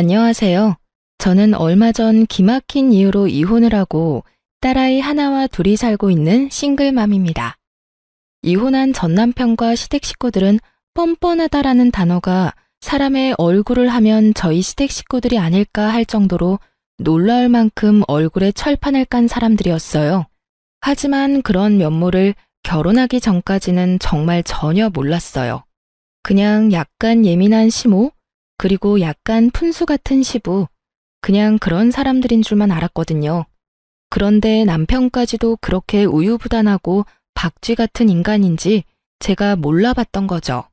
안녕하세요. 저는 얼마 전 기막힌 이유로 이혼을 하고 딸아이 하나와 둘이 살고 있는 싱글맘입니다. 이혼한 전 남편과 시댁 식구들은 뻔뻔하다라는 단어가 사람의 얼굴을 하면 저희 시댁 식구들이 아닐까 할 정도로 놀라울 만큼 얼굴에 철판을 깐 사람들이었어요. 하지만 그런 면모를 결혼하기 전까지는 정말 전혀 몰랐어요. 그냥 약간 예민한 시모, 그리고 약간 푼수 같은 시부, 그냥 그런 사람들인 줄만 알았거든요. 그런데 남편까지도 그렇게 우유부단하고 박쥐 같은 인간인지 제가 몰라봤던 거죠.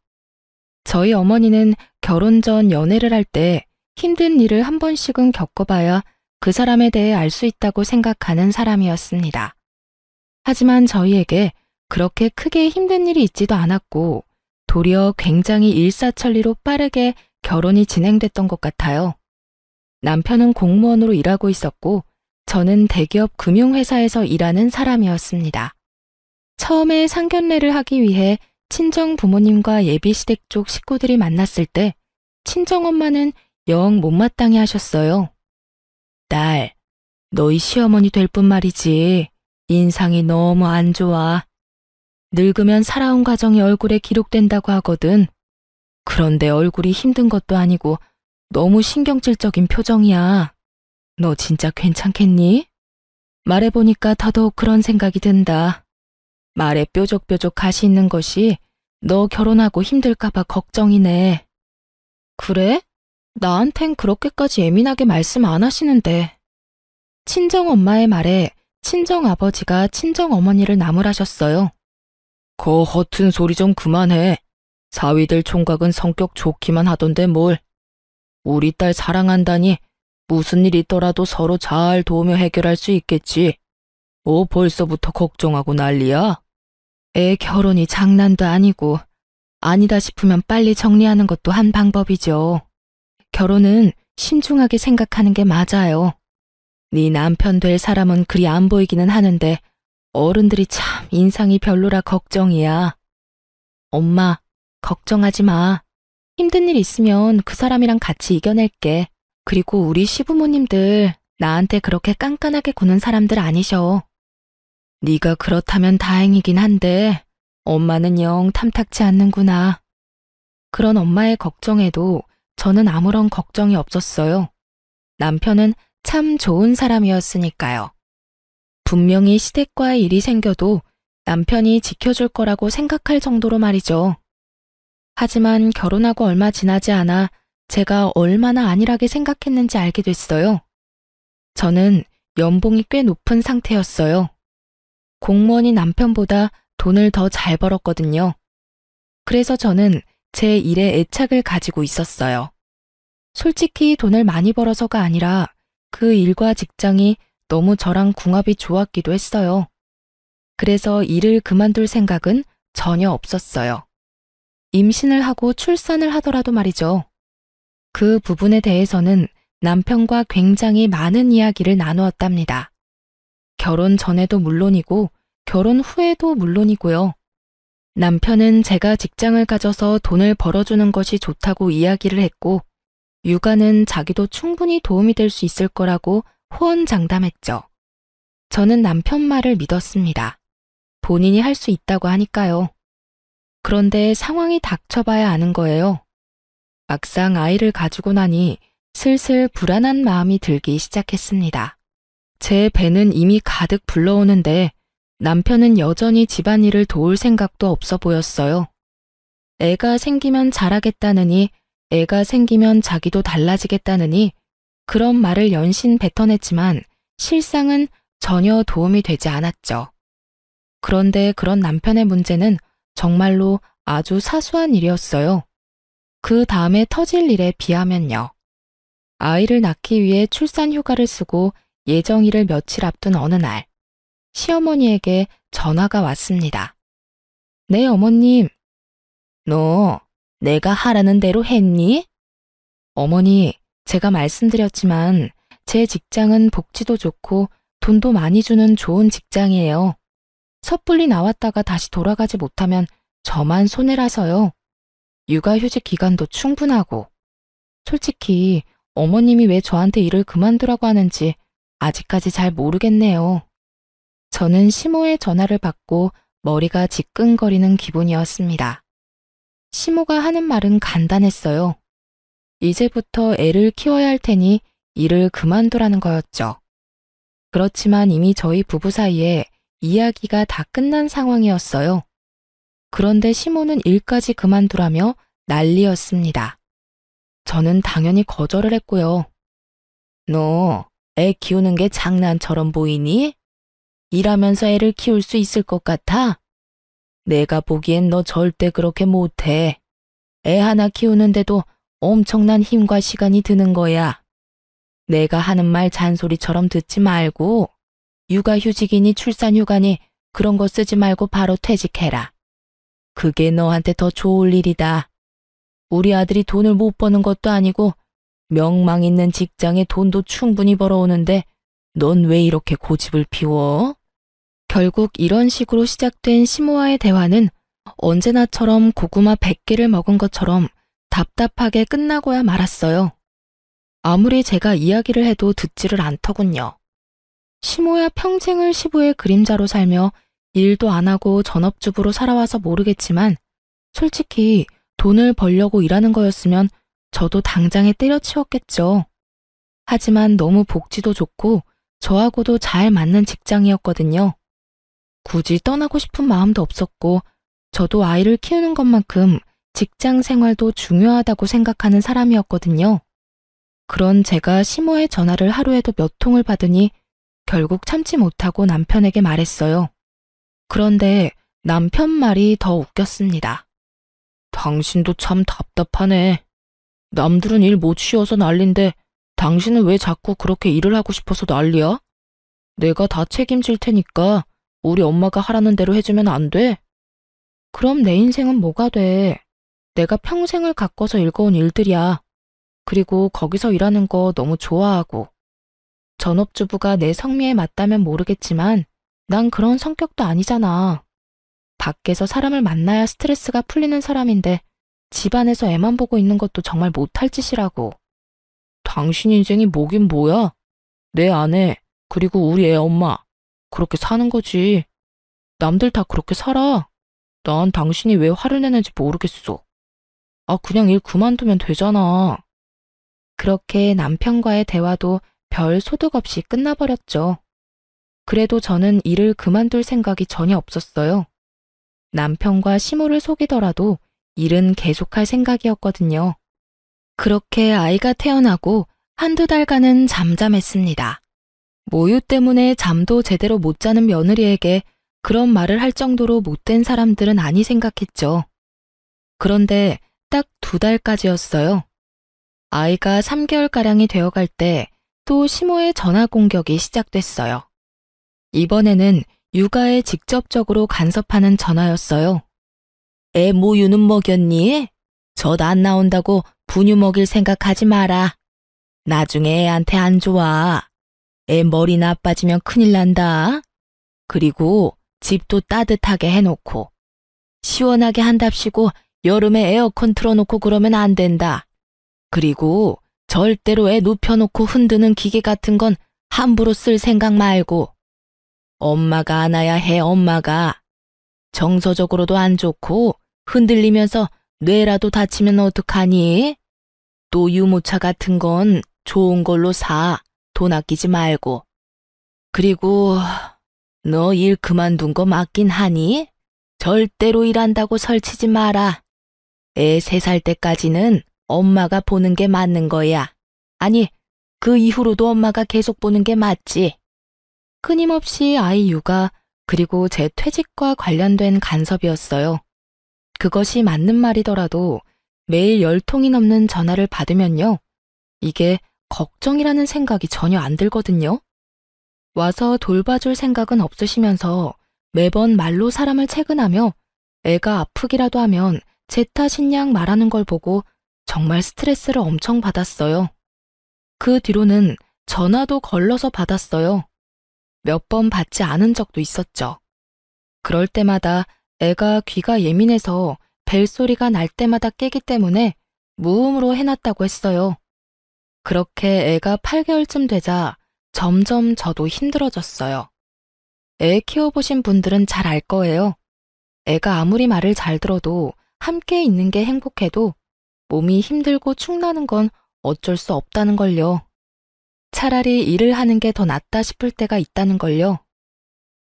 저희 어머니는 결혼 전 연애를 할 때 힘든 일을 한 번씩은 겪어봐야 그 사람에 대해 알 수 있다고 생각하는 사람이었습니다. 하지만 저희에게 그렇게 크게 힘든 일이 있지도 않았고 도리어 굉장히 일사천리로 빠르게 결혼이 진행됐던 것 같아요. 남편은 공무원으로 일하고 있었고 저는 대기업 금융회사에서 일하는 사람이었습니다. 처음에 상견례를 하기 위해 친정 부모님과 예비시댁 쪽 식구들이 만났을 때 친정엄마는 영 못마땅해 하셨어요. 딸, 너희 시어머니 될 뿐 말이지. 인상이 너무 안 좋아. 늙으면 살아온 가정이 얼굴에 기록된다고 하거든. 그런데 얼굴이 힘든 것도 아니고 너무 신경질적인 표정이야. 너 진짜 괜찮겠니? 말해보니까 더더욱 그런 생각이 든다. 말에 뾰족뾰족 가시 있는 것이 너 결혼하고 힘들까봐 걱정이네. 그래? 나한텐 그렇게까지 예민하게 말씀 안 하시는데. 친정엄마의 말에 친정아버지가 친정어머니를 나무라셨어요. 거 허튼 소리 좀 그만해. 사위들 총각은 성격 좋기만 하던데 뭘. 우리 딸 사랑한다니 무슨 일 있더라도 서로 잘 도우며 해결할 수 있겠지. 벌써부터 걱정하고 난리야? 애 결혼이 장난도 아니고 아니다 싶으면 빨리 정리하는 것도 한 방법이죠. 결혼은 신중하게 생각하는 게 맞아요. 네 남편 될 사람은 그리 안 보이기는 하는데 어른들이 참 인상이 별로라 걱정이야. 엄마, 걱정하지 마. 힘든 일 있으면 그 사람이랑 같이 이겨낼게. 그리고 우리 시부모님들 나한테 그렇게 깐깐하게 구는 사람들 아니셔. 네가 그렇다면 다행이긴 한데 엄마는 영 탐탁치 않는구나. 그런 엄마의 걱정에도 저는 아무런 걱정이 없었어요. 남편은 참 좋은 사람이었으니까요. 분명히 시댁과의 일이 생겨도 남편이 지켜줄 거라고 생각할 정도로 말이죠. 하지만 결혼하고 얼마 지나지 않아 제가 얼마나 안일하게 생각했는지 알게 됐어요. 저는 연봉이 꽤 높은 상태였어요. 공무원이 남편보다 돈을 더 잘 벌었거든요. 그래서 저는 제 일에 애착을 가지고 있었어요. 솔직히 돈을 많이 벌어서가 아니라 그 일과 직장이 너무 저랑 궁합이 좋았기도 했어요. 그래서 일을 그만둘 생각은 전혀 없었어요. 임신을 하고 출산을 하더라도 말이죠. 그 부분에 대해서는 남편과 굉장히 많은 이야기를 나누었답니다. 결혼 전에도 물론이고 결혼 후에도 물론이고요. 남편은 제가 직장을 가져서 돈을 벌어주는 것이 좋다고 이야기를 했고 육아는 자기도 충분히 도움이 될 수 있을 거라고 호언장담했죠. 저는 남편 말을 믿었습니다. 본인이 할 수 있다고 하니까요. 그런데 상황이 닥쳐봐야 아는 거예요. 막상 아이를 가지고 나니 슬슬 불안한 마음이 들기 시작했습니다. 제 배는 이미 가득 불러오는데 남편은 여전히 집안일을 도울 생각도 없어 보였어요. 애가 생기면 잘하겠다느니 애가 생기면 자기도 달라지겠다느니 그런 말을 연신 뱉어냈지만 실상은 전혀 도움이 되지 않았죠. 그런데 그런 남편의 문제는 정말로 아주 사소한 일이었어요. 그 다음에 터질 일에 비하면요. 아이를 낳기 위해 출산 휴가를 쓰고 예정일을 며칠 앞둔 어느 날, 시어머니에게 전화가 왔습니다. 네, 어머님. 너 내가 하라는 대로 했니? 어머니, 제가 말씀드렸지만 제 직장은 복지도 좋고 돈도 많이 주는 좋은 직장이에요. 섣불리 나왔다가 다시 돌아가지 못하면 저만 손해라서요. 육아휴직 기간도 충분하고. 솔직히 어머님이 왜 저한테 일을 그만두라고 하는지 아직까지 잘 모르겠네요. 저는 시모의 전화를 받고 머리가 지끈거리는 기분이었습니다. 시모가 하는 말은 간단했어요. 이제부터 애를 키워야 할 테니 일을 그만두라는 거였죠. 그렇지만 이미 저희 부부 사이에 이야기가 다 끝난 상황이었어요. 그런데 시모는 일까지 그만두라며 난리였습니다. 저는 당연히 거절을 했고요. 너 애 키우는 게 장난처럼 보이니? 일하면서 애를 키울 수 있을 것 같아? 내가 보기엔 너 절대 그렇게 못해. 애 하나 키우는데도 엄청난 힘과 시간이 드는 거야. 내가 하는 말 잔소리처럼 듣지 말고 육아휴직이니 출산휴가니 그런 거 쓰지 말고 바로 퇴직해라. 그게 너한테 더 좋을 일이다. 우리 아들이 돈을 못 버는 것도 아니고 명망 있는 직장에 돈도 충분히 벌어오는데 넌 왜 이렇게 고집을 피워? 결국 이런 식으로 시작된 시모와의 대화는 언제나처럼 고구마 100개를 먹은 것처럼 답답하게 끝나고야 말았어요. 아무리 제가 이야기를 해도 듣지를 않더군요. 시모야 평생을 시부의 그림자로 살며 일도 안 하고 전업주부로 살아와서 모르겠지만 솔직히 돈을 벌려고 일하는 거였으면 저도 당장에 때려치웠겠죠. 하지만 너무 복지도 좋고 저하고도 잘 맞는 직장이었거든요. 굳이 떠나고 싶은 마음도 없었고 저도 아이를 키우는 것만큼 직장 생활도 중요하다고 생각하는 사람이었거든요. 그런 제가 시모의 전화를 하루에도 몇 통을 받으니 결국 참지 못하고 남편에게 말했어요. 그런데 남편 말이 더 웃겼습니다. 당신도 참 답답하네. 남들은 일 못 쉬어서 난린데 당신은 왜 자꾸 그렇게 일을 하고 싶어서 난리야? 내가 다 책임질 테니까 우리 엄마가 하라는 대로 해주면 안 돼? 그럼 내 인생은 뭐가 돼? 내가 평생을 가꿔서 일궈온 일들이야. 그리고 거기서 일하는 거 너무 좋아하고. 전업주부가 내 성미에 맞다면 모르겠지만 난 그런 성격도 아니잖아. 밖에서 사람을 만나야 스트레스가 풀리는 사람인데 집안에서 애만 보고 있는 것도 정말 못할 짓이라고. 당신 인생이 뭐긴 뭐야? 내 아내, 그리고 우리 애 엄마. 그렇게 사는 거지. 남들 다 그렇게 살아. 난 당신이 왜 화를 내는지 모르겠어. 아, 그냥 일 그만두면 되잖아. 그렇게 남편과의 대화도 별 소득 없이 끝나버렸죠. 그래도 저는 일을 그만둘 생각이 전혀 없었어요. 남편과 시모를 속이더라도 일은 계속할 생각이었거든요. 그렇게 아이가 태어나고 한두 달간은 잠잠했습니다. 모유 때문에 잠도 제대로 못 자는 며느리에게 그런 말을 할 정도로 못된 사람들은 아니 생각했죠. 그런데 딱 2달까지였어요. 아이가 3개월가량이 되어갈 때 또 시모의 전화 공격이 시작됐어요. 이번에는 육아에 직접적으로 간섭하는 전화였어요. 애 모유는 먹였니? 젖 안 나온다고 분유 먹일 생각하지 마라. 나중에 애한테 안 좋아. 애 머리 나빠지면 큰일 난다. 그리고 집도 따뜻하게 해놓고 시원하게 한답시고 여름에 에어컨 틀어놓고 그러면 안 된다. 그리고 절대로 애 눕혀놓고 흔드는 기계 같은 건 함부로 쓸 생각 말고. 엄마가 안아야 해. 엄마가. 정서적으로도 안 좋고 흔들리면서 뇌라도 다치면 어떡하니? 또 유모차 같은 건 좋은 걸로 사. 돈 아끼지 말고. 그리고 너 일 그만둔 거 맞긴 하니? 절대로 일한다고 설치지 마라. 애 3살 때까지는 엄마가 보는 게 맞는 거야. 아니, 그 이후로도 엄마가 계속 보는 게 맞지. 끊임없이 아이 육아 그리고 제 퇴직과 관련된 간섭이었어요. 그것이 맞는 말이더라도 매일 10통이 넘는 전화를 받으면요. 이게 걱정이라는 생각이 전혀 안 들거든요. 와서 돌봐줄 생각은 없으시면서 매번 말로 사람을 채근하며 애가 아프기라도 하면 제 탓인 양 말하는 걸 보고 정말 스트레스를 엄청 받았어요. 그 뒤로는 전화도 걸러서 받았어요. 몇 번 받지 않은 적도 있었죠. 그럴 때마다 애가 귀가 예민해서 벨소리가 날 때마다 깨기 때문에 무음으로 해놨다고 했어요. 그렇게 애가 8개월쯤 되자 점점 저도 힘들어졌어요. 애 키워보신 분들은 잘 알 거예요. 애가 아무리 말을 잘 들어도 함께 있는 게 행복해도 몸이 힘들고 축나는 건 어쩔 수 없다는 걸요. 차라리 일을 하는 게 더 낫다 싶을 때가 있다는 걸요.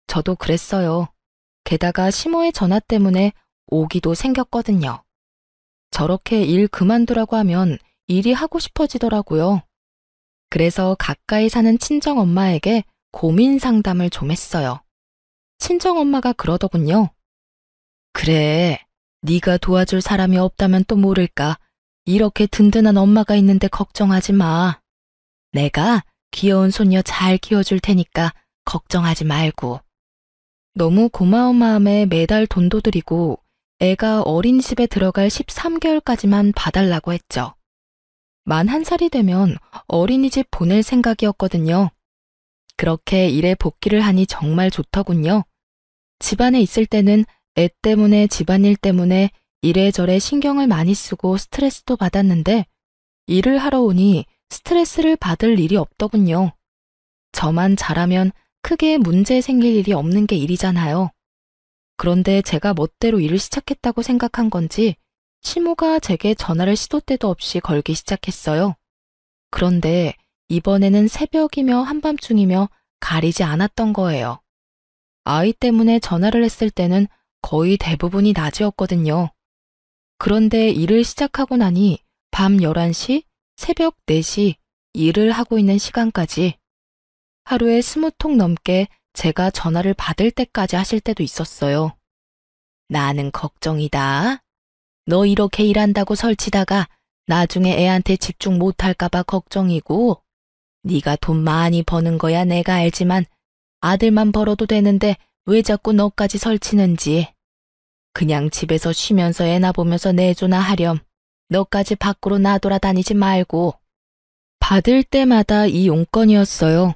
저도 그랬어요. 게다가 시모의 전화 때문에 오기도 생겼거든요. 저렇게 일 그만두라고 하면 일이 하고 싶어지더라고요. 그래서 가까이 사는 친정엄마에게 고민 상담을 좀 했어요. 친정엄마가 그러더군요. 그래, 네가 도와줄 사람이 없다면 또 모를까. 이렇게 든든한 엄마가 있는데 걱정하지 마. 내가 귀여운 손녀 잘 키워줄 테니까 걱정하지 말고. 너무 고마운 마음에 매달 돈도 드리고 애가 어린이집에 들어갈 13개월까지만 봐달라고 했죠. 만 1살이 되면 어린이집 보낼 생각이었거든요. 그렇게 일에 복귀를 하니 정말 좋더군요. 집안에 있을 때는 애 때문에 집안일 때문에 이래저래 신경을 많이 쓰고 스트레스도 받았는데 일을 하러 오니 스트레스를 받을 일이 없더군요. 저만 잘하면 크게 문제 생길 일이 없는 게 일이잖아요. 그런데 제가 멋대로 일을 시작했다고 생각한 건지 시모가 제게 전화를 시도 때도 없이 걸기 시작했어요. 그런데 이번에는 새벽이며 한밤중이며 가리지 않았던 거예요. 아이 때문에 전화를 했을 때는 거의 대부분이 낮이었거든요. 그런데 일을 시작하고 나니 밤 11시, 새벽 4시 일을 하고 있는 시간까지 하루에 20통 넘게 제가 전화를 받을 때까지 하실 때도 있었어요. 나는 걱정이다. 너 이렇게 일한다고 설치다가 나중에 애한테 집중 못할까 봐 걱정이고 네가 돈 많이 버는 거야 내가 알지만 아들만 벌어도 되는데 왜 자꾸 너까지 설치는지. 그냥 집에서 쉬면서 애나 보면서 내조나 하렴. 너까지 밖으로 나돌아다니지 말고. 받을 때마다 이 용건이었어요.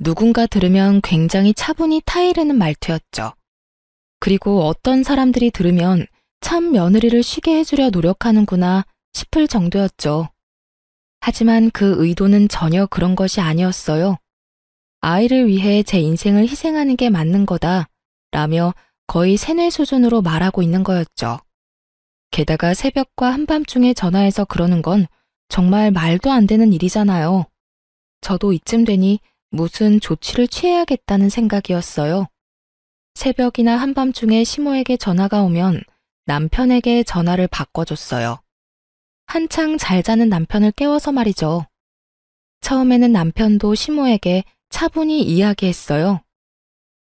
누군가 들으면 굉장히 차분히 타이르는 말투였죠. 그리고 어떤 사람들이 들으면 참 며느리를 쉬게 해주려 노력하는구나 싶을 정도였죠. 하지만 그 의도는 전혀 그런 것이 아니었어요. 아이를 위해 제 인생을 희생하는 게 맞는 거다 라며 거의 세뇌 수준으로 말하고 있는 거였죠. 게다가 새벽과 한밤중에 전화해서 그러는 건 정말 말도 안 되는 일이잖아요. 저도 이쯤 되니 무슨 조치를 취해야겠다는 생각이었어요. 새벽이나 한밤중에 시모에게 전화가 오면 남편에게 전화를 바꿔줬어요. 한창 잘 자는 남편을 깨워서 말이죠. 처음에는 남편도 시모에게 차분히 이야기했어요.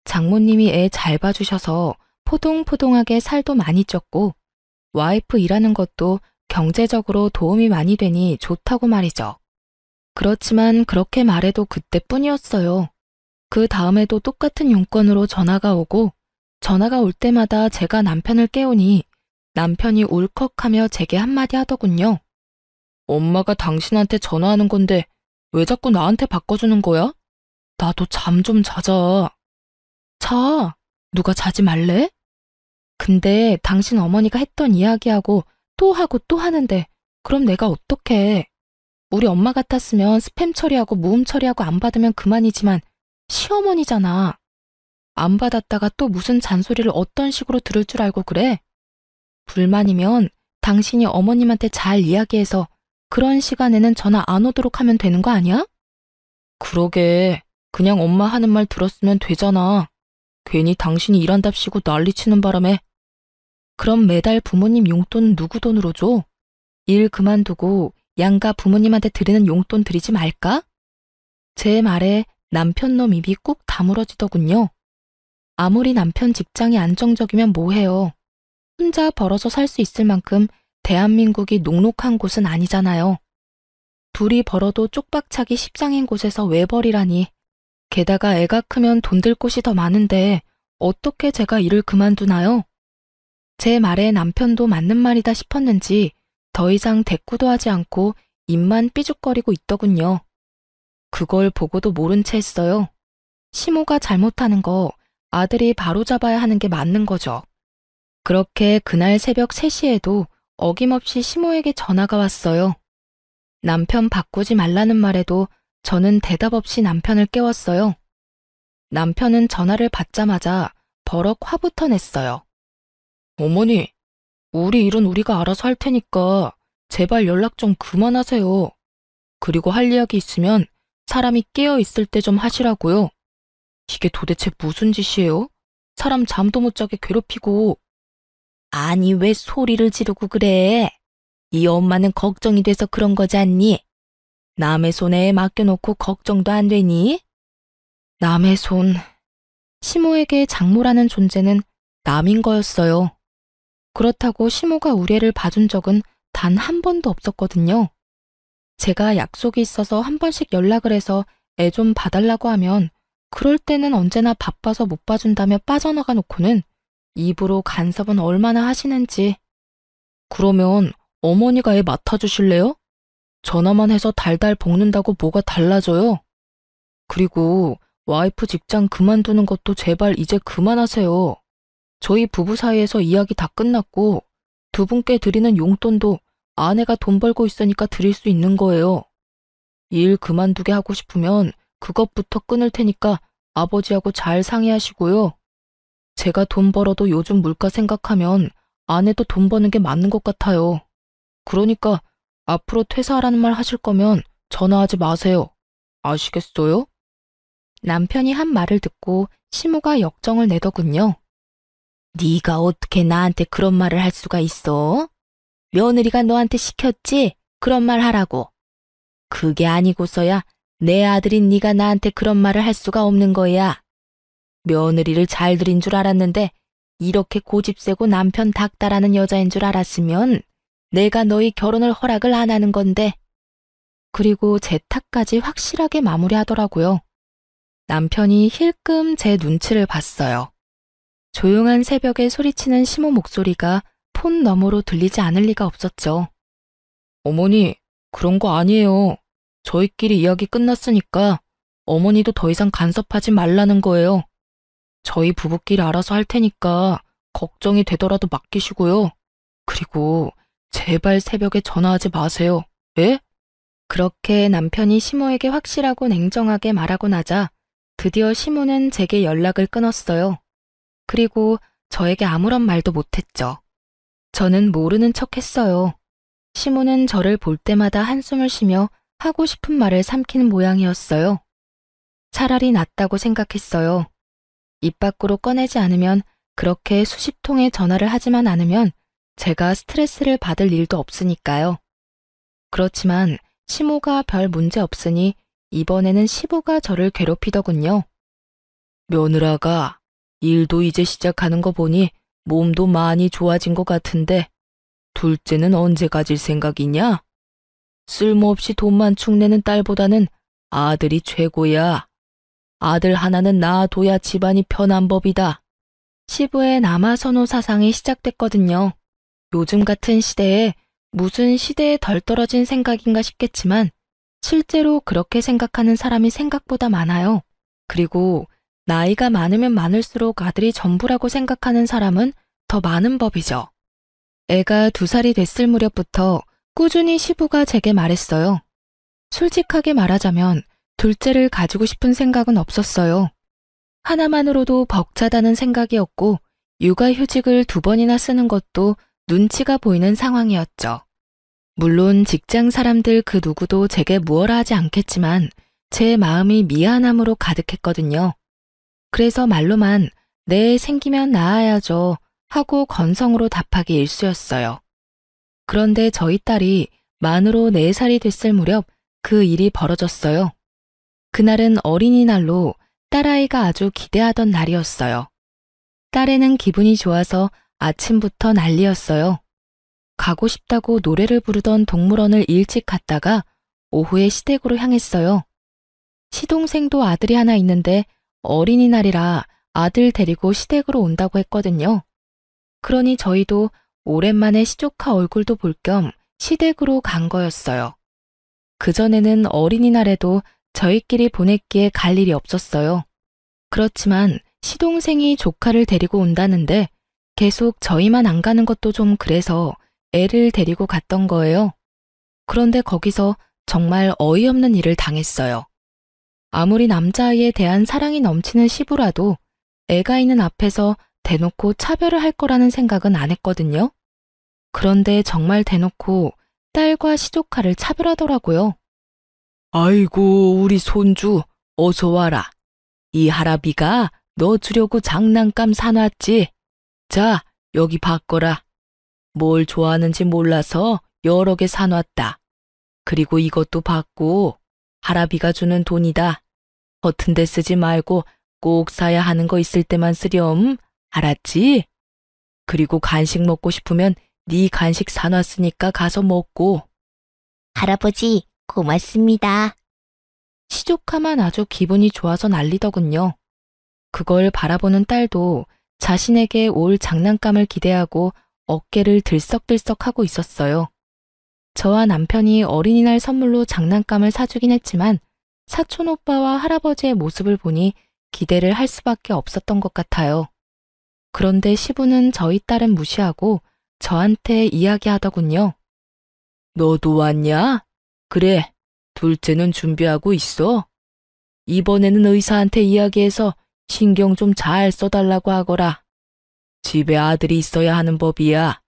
장모님이 애 잘 봐주셔서 포동포동하게 살도 많이 쪘고 와이프 일하는 것도 경제적으로 도움이 많이 되니 좋다고 말이죠. 그렇지만 그렇게 말해도 그때뿐이었어요. 그 다음에도 똑같은 용건으로 전화가 오고 전화가 올 때마다 제가 남편을 깨우니 남편이 울컥하며 제게 한마디 하더군요. 엄마가 당신한테 전화하는 건데 왜 자꾸 나한테 바꿔주는 거야? 나도 잠 좀 자자. 자, 누가 자지 말래? 근데 당신 어머니가 했던 이야기하고 또 하는데 그럼 내가 어떡해. 우리 엄마 같았으면 스팸 처리하고 무음 처리하고 안 받으면 그만이지만 시어머니잖아. 안 받았다가 또 무슨 잔소리를 어떤 식으로 들을 줄 알고 그래? 불만이면 당신이 어머님한테 잘 이야기해서 그런 시간에는 전화 안 오도록 하면 되는 거 아니야? 그러게. 그냥 엄마 하는 말 들었으면 되잖아. 괜히 당신이 일한답시고 난리치는 바람에. 그럼 매달 부모님 용돈 누구 돈으로 줘? 일 그만두고 양가 부모님한테 드리는 용돈 드리지 말까? 제 말에 남편 놈 입이 꾹 다물어지더군요. 아무리 남편 직장이 안정적이면 뭐해요. 혼자 벌어서 살 수 있을 만큼 대한민국이 녹록한 곳은 아니잖아요. 둘이 벌어도 쪽박차기 십장인 곳에서 왜 벌이라니. 게다가 애가 크면 돈 들 곳이 더 많은데 어떻게 제가 일을 그만두나요? 제 말에 남편도 맞는 말이다 싶었는지 더 이상 대꾸도 하지 않고 입만 삐죽거리고 있더군요. 그걸 보고도 모른 채 했어요. 시모가 잘못하는 거 아들이 바로잡아야 하는 게 맞는 거죠. 그렇게 그날 새벽 3시에도 어김없이 시모에게 전화가 왔어요. 남편 바꾸지 말라는 말에도 저는 대답 없이 남편을 깨웠어요. 남편은 전화를 받자마자 버럭 화부터 냈어요. 어머니, 우리 일은 우리가 알아서 할 테니까 제발 연락 좀 그만하세요. 그리고 할 이야기 있으면 사람이 깨어 있을 때 좀 하시라고요. 이게 도대체 무슨 짓이에요? 사람 잠도 못 자게 괴롭히고. 아니, 왜 소리를 지르고 그래? 이 엄마는 걱정이 돼서 그런 거지 않니? 남의 손에 맡겨놓고 걱정도 안 되니? 남의 손. 시모에게 장모라는 존재는 남인 거였어요. 그렇다고 시모가 우리 애를 봐준 적은 단 한 번도 없었거든요. 제가 약속이 있어서 한 번씩 연락을 해서 애 좀 봐달라고 하면 그럴 때는 언제나 바빠서 못 봐준다며 빠져나가 놓고는 입으로 간섭은 얼마나 하시는지. 그러면 어머니가 애 맡아주실래요? 전화만 해서 달달 볶는다고 뭐가 달라져요? 그리고 와이프 직장 그만두는 것도 제발 이제 그만하세요. 저희 부부 사이에서 이야기 다 끝났고 두 분께 드리는 용돈도 아내가 돈 벌고 있으니까 드릴 수 있는 거예요. 일 그만두게 하고 싶으면 그것부터 끊을 테니까 아버지하고 잘 상의하시고요. 제가 돈 벌어도 요즘 물가 생각하면 아내도 돈 버는 게 맞는 것 같아요. 그러니까 앞으로 퇴사하라는 말 하실 거면 전화하지 마세요. 아시겠어요? 남편이 한 말을 듣고 시모가 역정을 내더군요. 네가 어떻게 나한테 그런 말을 할 수가 있어? 며느리가 너한테 시켰지? 그런 말 하라고. 그게 아니고서야 내 아들인 네가 나한테 그런 말을 할 수가 없는 거야. 며느리를 잘 들인 줄 알았는데 이렇게 고집세고 남편 닥달하는 여자인 줄 알았으면 내가 너희 결혼을 허락을 안 하는 건데. 그리고 제 탓까지 확실하게 마무리하더라고요. 남편이 힐끔 제 눈치를 봤어요. 조용한 새벽에 소리치는 시모 목소리가 폰 너머로 들리지 않을 리가 없었죠. 어머니, 그런 거 아니에요. 저희끼리 이야기 끝났으니까 어머니도 더 이상 간섭하지 말라는 거예요. 저희 부부끼리 알아서 할 테니까 걱정이 되더라도 맡기시고요. 그리고 제발 새벽에 전화하지 마세요. 예? 그렇게 남편이 시모에게 확실하고 냉정하게 말하고 나자 드디어 시모는 제게 연락을 끊었어요. 그리고 저에게 아무런 말도 못했죠. 저는 모르는 척 했어요. 시모는 저를 볼 때마다 한숨을 쉬며 하고 싶은 말을 삼키는 모양이었어요. 차라리 낫다고 생각했어요. 입 밖으로 꺼내지 않으면, 그렇게 수십 통의 전화를 하지만 않으면 제가 스트레스를 받을 일도 없으니까요. 그렇지만 시모가 별 문제 없으니 이번에는 시부가 저를 괴롭히더군요. 며느라가 일도 이제 시작하는 거 보니 몸도 많이 좋아진 것 같은데 둘째는 언제 가질 생각이냐? 쓸모없이 돈만 축내는 딸보다는 아들이 최고야. 아들 하나는 낳아둬야 집안이 편한 법이다. 시부의 남아선호 사상이 시작됐거든요. 요즘 같은 시대에 무슨 시대에 덜 떨어진 생각인가 싶겠지만 실제로 그렇게 생각하는 사람이 생각보다 많아요. 그리고 나이가 많으면 많을수록 아들이 전부라고 생각하는 사람은 더 많은 법이죠. 애가 2살이 됐을 무렵부터 꾸준히 시부가 제게 말했어요. 솔직하게 말하자면 둘째를 가지고 싶은 생각은 없었어요. 하나만으로도 벅차다는 생각이었고 육아휴직을 2번이나 쓰는 것도 눈치가 보이는 상황이었죠. 물론 직장 사람들 그 누구도 제게 무엇라 하지 않겠지만 제 마음이 미안함으로 가득했거든요. 그래서 말로만 네, 생기면 낳아야죠 하고 건성으로 답하기 일쑤였어요. 그런데 저희 딸이 만으로 4살이 됐을 무렵 그 일이 벌어졌어요. 그날은 어린이날로 딸아이가 아주 기대하던 날이었어요. 딸애는 기분이 좋아서 아침부터 난리였어요. 가고 싶다고 노래를 부르던 동물원을 일찍 갔다가 오후에 시댁으로 향했어요. 시동생도 아들이 하나 있는데 어린이날이라 아들 데리고 시댁으로 온다고 했거든요. 그러니 저희도 오랜만에 시조카 얼굴도 볼 겸 시댁으로 간 거였어요. 그전에는 어린이날에도 저희끼리 보냈기에 갈 일이 없었어요. 그렇지만 시동생이 조카를 데리고 온다는데 계속 저희만 안 가는 것도 좀 그래서 애를 데리고 갔던 거예요. 그런데 거기서 정말 어이없는 일을 당했어요. 아무리 남자아이에 대한 사랑이 넘치는 시부라도 애가 있는 앞에서 대놓고 차별을 할 거라는 생각은 안 했거든요. 그런데 정말 대놓고 딸과 시조카를 차별하더라고요. 아이고, 우리 손주, 어서 와라. 이 할아비가 너 주려고 장난감 사놨지? 자, 여기 바꿔라. 뭘 좋아하는지 몰라서 여러 개 사놨다. 그리고 이것도 받고 할아비가 주는 돈이다. 허튼 데 쓰지 말고 꼭 사야 하는 거 있을 때만 쓰렴. 알았지? 그리고 간식 먹고 싶으면 네 간식 사놨으니까 가서 먹고. 할아버지, 고맙습니다. 시조카만 아주 기분이 좋아서 난리더군요. 그걸 바라보는 딸도 자신에게 올 장난감을 기대하고 어깨를 들썩들썩하고 있었어요. 저와 남편이 어린이날 선물로 장난감을 사주긴 했지만 사촌 오빠와 할아버지의 모습을 보니 기대를 할 수밖에 없었던 것 같아요. 그런데 시부는 저희 딸은 무시하고 저한테 이야기하더군요. 너도 왔냐? 그래, 둘째는 준비하고 있어. 이번에는 의사한테 이야기해서 신경 좀 잘 써달라고 하거라. 집에 아들이 있어야 하는 법이야.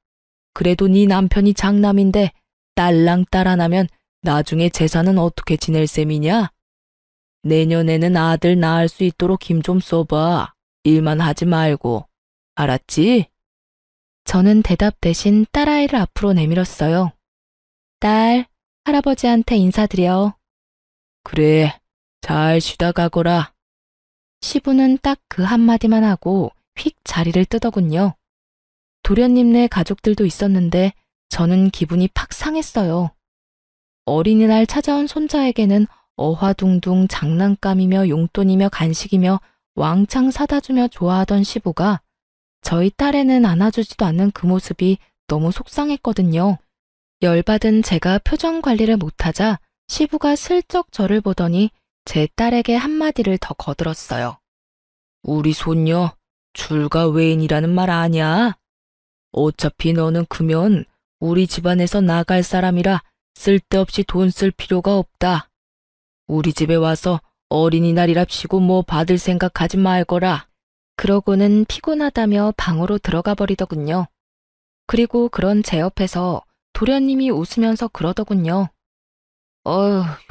그래도 네 남편이 장남인데 딸랑 딸 하나면 나중에 재산은 어떻게 지낼 셈이냐? 내년에는 아들 낳을 수 있도록 힘 좀 써봐. 일만 하지 말고. 알았지? 저는 대답 대신 딸아이를 앞으로 내밀었어요. 딸, 할아버지한테 인사드려. 그래, 잘 쉬다 가거라. 시부는 딱 그 한마디만 하고 휙 자리를 뜨더군요. 도련님네 가족들도 있었는데 저는 기분이 팍 상했어요. 어린이날 찾아온 손자에게는 어화둥둥 장난감이며 용돈이며 간식이며 왕창 사다 주며 좋아하던 시부가 저희 딸에는 안아주지도 않는 그 모습이 너무 속상했거든요. 열받은 제가 표정 관리를 못하자 시부가 슬쩍 저를 보더니 제 딸에게 한마디를 더 거들었어요. 우리 손녀, 출가 외인이라는 말 아냐? 어차피 너는 크면 우리 집안에서 나갈 사람이라 쓸데없이 돈 쓸 필요가 없다. 우리 집에 와서 어린이날이랍시고 뭐 받을 생각하지 말거라. 그러고는 피곤하다며 방으로 들어가 버리더군요. 그리고 그런 제 옆에서 도련님이 웃으면서 그러더군요.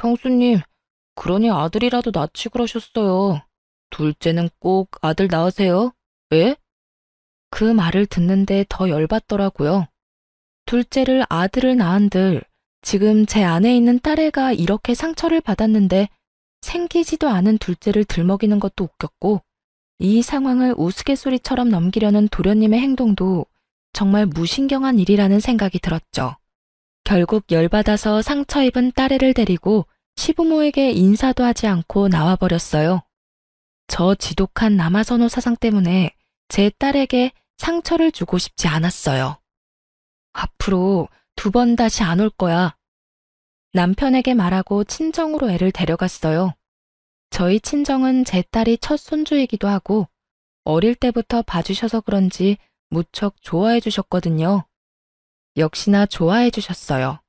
형수님, 그러니 아들이라도 낳지 그러셨어요. 둘째는 꼭 아들 낳으세요. 왜? 그 말을 듣는데 더 열받더라고요. 둘째를 아들을 낳은들 지금 제 안에 있는 딸애가 이렇게 상처를 받았는데 생기지도 않은 둘째를 들먹이는 것도 웃겼고 이 상황을 우스갯소리처럼 넘기려는 도련님의 행동도 정말 무신경한 일이라는 생각이 들었죠. 결국 열받아서 상처 입은 딸애를 데리고 시부모에게 인사도 하지 않고 나와버렸어요. 저 지독한 남아선호 사상 때문에 제 딸에게 상처를 주고 싶지 않았어요. 앞으로 2번 다시 안 올 거야. 남편에게 말하고 친정으로 애를 데려갔어요. 저희 친정은 제 딸이 첫 손주이기도 하고 어릴 때부터 봐주셔서 그런지 무척 좋아해 주셨거든요. 역시나 좋아해 주셨어요.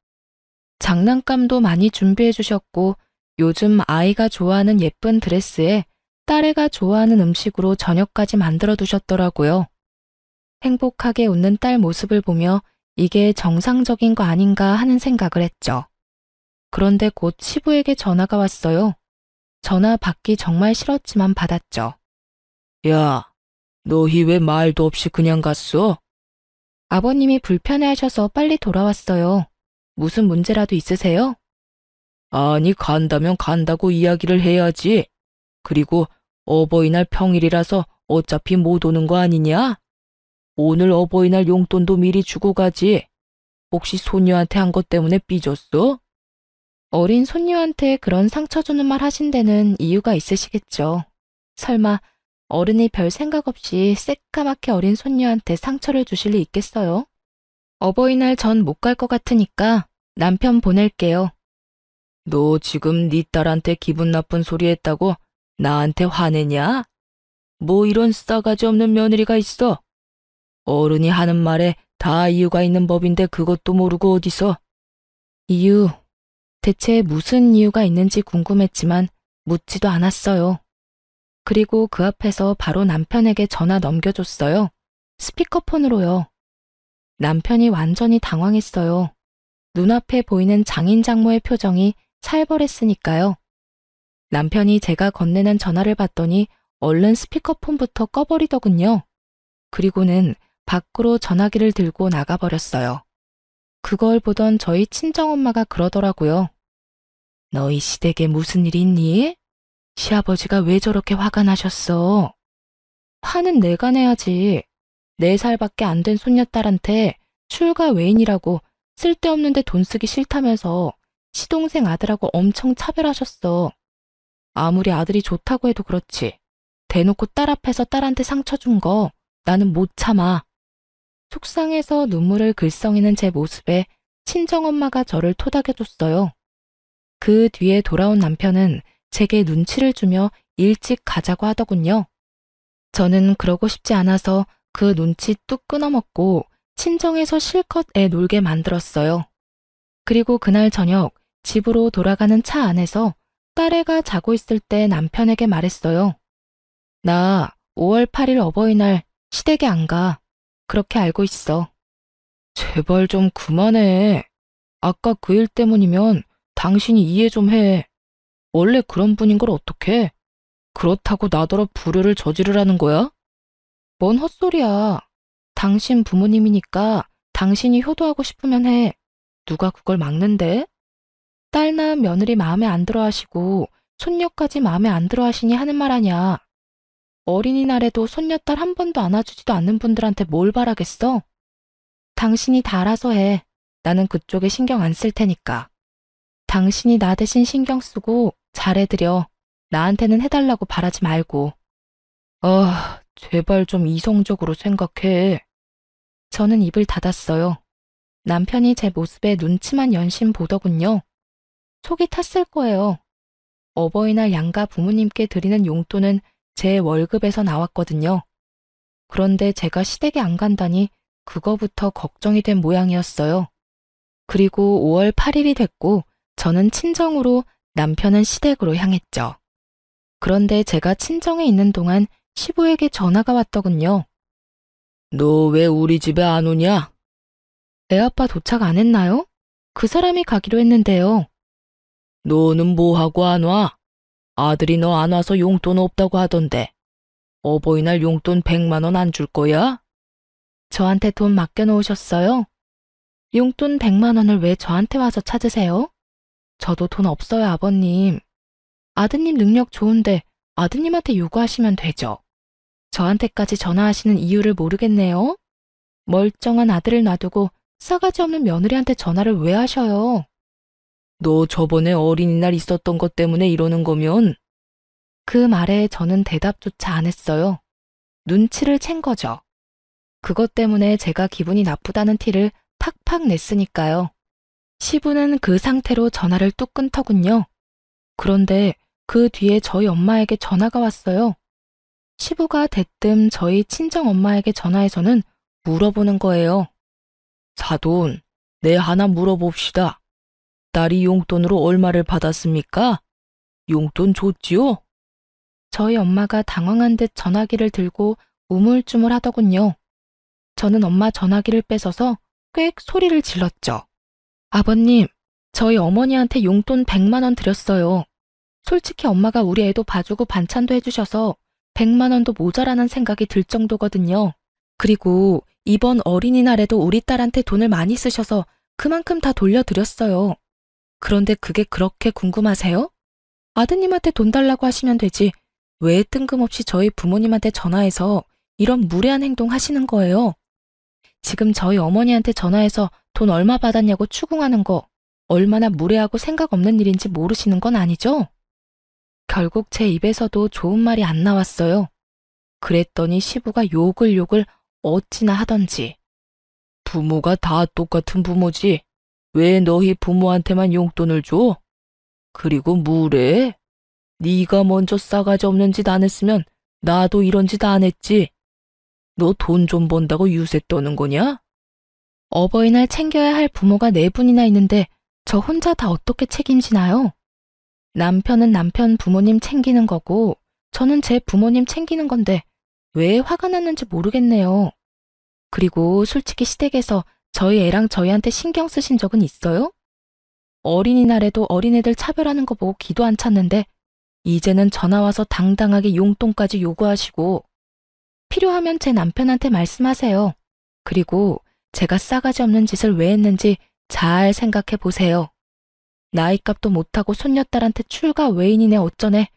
장난감도 많이 준비해 주셨고 요즘 아이가 좋아하는 예쁜 드레스에 딸애가 좋아하는 음식으로 저녁까지 만들어 두셨더라고요. 행복하게 웃는 딸 모습을 보며 이게 정상적인 거 아닌가 하는 생각을 했죠. 그런데 곧 시부에게 전화가 왔어요. 전화 받기 정말 싫었지만 받았죠. 야, 너희 왜 말도 없이 그냥 갔어? 아버님이 불편해하셔서 빨리 돌아왔어요. 무슨 문제라도 있으세요? 아니, 간다면 간다고 이야기를 해야지. 그리고 어버이날 평일이라서 어차피 못 오는 거 아니냐? 오늘 어버이날 용돈도 미리 주고 가지. 혹시 손녀한테 한 것 때문에 삐졌어? 어린 손녀한테 그런 상처 주는 말 하신 데는 이유가 있으시겠죠. 설마 어른이 별 생각 없이 새까맣게 어린 손녀한테 상처를 주실 리 있겠어요? 어버이날 전 못 갈 것 같으니까 남편 보낼게요. 너 지금 네 딸한테 기분 나쁜 소리 했다고 나한테 화내냐? 뭐 이런 싸가지 없는 며느리가 있어? 어른이 하는 말에 다 이유가 있는 법인데 그것도 모르고 어디서? 이유 대체 무슨 이유가 있는지 궁금했지만 묻지도 않았어요. 그리고 그 앞에서 바로 남편에게 전화 넘겨줬어요. 스피커폰으로요. 남편이 완전히 당황했어요. 눈앞에 보이는 장인 장모의 표정이 살벌했으니까요. 남편이 제가 건네는 전화를 받더니 얼른 스피커폰부터 꺼버리더군요. 그리고는 밖으로 전화기를 들고 나가버렸어요. 그걸 보던 저희 친정엄마가 그러더라고요. 너희 시댁에 무슨 일이 있니? 시아버지가 왜 저렇게 화가 나셨어? 화는 내가 내야지. 4살밖에 안 된 손녀딸한테 출가 외인이라고 쓸데없는데 돈 쓰기 싫다면서 시동생 아들하고 엄청 차별하셨어. 아무리 아들이 좋다고 해도 그렇지. 대놓고 딸 앞에서 딸한테 상처 준 거 나는 못 참아. 속상해서 눈물을 글썽이는 제 모습에 친정엄마가 저를 토닥여줬어요. 그 뒤에 돌아온 남편은 제게 눈치를 주며 일찍 가자고 하더군요. 저는 그러고 싶지 않아서 그 눈치 뚝 끊어먹고 친정에서 실컷 애 놀게 만들었어요. 그리고 그날 저녁 집으로 돌아가는 차 안에서 딸애가 자고 있을 때 남편에게 말했어요. 나 5월 8일 어버이날 시댁에 안 가. 그렇게 알고 있어. 제발 좀 그만해. 아까 그 일 때문이면 당신이 이해 좀 해. 원래 그런 분인 걸 어떡해? 그렇다고 나더러 불효를 저지르라는 거야? 뭔 헛소리야. 당신 부모님이니까 당신이 효도하고 싶으면 해. 누가 그걸 막는데? 딸 낳은 며느리 마음에 안 들어 하시고 손녀까지 마음에 안 들어 하시니 하는 말 아냐. 어린이날에도 손녀딸 한 번도 안아주지도 않는 분들한테 뭘 바라겠어? 당신이 다 알아서 해. 나는 그쪽에 신경 안 쓸 테니까. 당신이 나 대신 신경 쓰고 잘해드려. 나한테는 해달라고 바라지 말고. 제발 좀 이성적으로 생각해. 저는 입을 닫았어요. 남편이 제 모습에 눈치만 연신 보더군요. 속이 탔을 거예요. 어버이날 양가 부모님께 드리는 용돈은 제 월급에서 나왔거든요. 그런데 제가 시댁에 안 간다니 그거부터 걱정이 된 모양이었어요. 그리고 5월 8일이 됐고 저는 친정으로, 남편은 시댁으로 향했죠. 그런데 제가 친정에 있는 동안 시부에게 전화가 왔더군요. 너 왜 우리 집에 안 오냐? 애아빠 도착 안 했나요? 그 사람이 가기로 했는데요. 너는 뭐하고 안 와? 아들이 너 안 와서 용돈 없다고 하던데. 어버이날 용돈 100만 원 안 줄 거야? 저한테 돈 맡겨놓으셨어요? 용돈 100만 원을 왜 저한테 와서 찾으세요? 저도 돈 없어요, 아버님. 아드님 능력 좋은데 아드님한테 요구하시면 되죠. 저한테까지 전화하시는 이유를 모르겠네요. 멀쩡한 아들을 놔두고 싸가지 없는 며느리한테 전화를 왜 하셔요? 너 저번에 어린이날 있었던 것 때문에 이러는 거면? 그 말에 저는 대답조차 안 했어요. 눈치를 챈 거죠. 그것 때문에 제가 기분이 나쁘다는 티를 팍팍 냈으니까요. 시부는 그 상태로 전화를 뚝 끊더군요. 그런데 그 뒤에 저희 엄마에게 전화가 왔어요. 시부가 대뜸 저희 친정엄마에게 전화해서는 물어보는 거예요. 사돈, 내 하나 물어봅시다. 딸이 용돈으로 얼마를 받았습니까? 용돈 줬지요? 저희 엄마가 당황한 듯 전화기를 들고 우물쭈물 하더군요. 저는 엄마 전화기를 뺏어서 꽥 소리를 질렀죠. 아버님, 저희 어머니한테 용돈 100만 원 드렸어요. 솔직히 엄마가 우리 애도 봐주고 반찬도 해주셔서 100만 원도 모자라는 생각이 들 정도거든요. 그리고 이번 어린이날에도 우리 딸한테 돈을 많이 쓰셔서 그만큼 다 돌려드렸어요. 그런데 그게 그렇게 궁금하세요? 아드님한테 돈 달라고 하시면 되지. 왜 뜬금없이 저희 부모님한테 전화해서 이런 무례한 행동 하시는 거예요? 지금 저희 어머니한테 전화해서 돈 얼마 받았냐고 추궁하는 거 얼마나 무례하고 생각 없는 일인지 모르시는 건 아니죠? 결국 제 입에서도 좋은 말이 안 나왔어요. 그랬더니 시부가 욕을 어찌나 하던지. 부모가 다 똑같은 부모지. 왜 너희 부모한테만 용돈을 줘? 그리고 무례해? 네가 먼저 싸가지 없는 짓 안 했으면 나도 이런 짓 안 했지. 너 돈 좀 번다고 유세 떠는 거냐? 어버이날 챙겨야 할 부모가 4분이나 있는데 저 혼자 다 어떻게 책임지나요? 남편은 남편 부모님 챙기는 거고, 저는 제 부모님 챙기는 건데, 왜 화가 났는지 모르겠네요. 그리고 솔직히 시댁에서 저희 애랑 저희한테 신경 쓰신 적은 있어요? 어린이날에도 어린애들 차별하는 거 보고 기도 안 찼는데, 이제는 전화 와서 당당하게 용돈까지 요구하시고, 필요하면 제 남편한테 말씀하세요. 그리고 제가 싸가지 없는 짓을 왜 했는지 잘 생각해 보세요. 나이값도 못하고 손녀딸한테 출가 외인이네 어쩌네.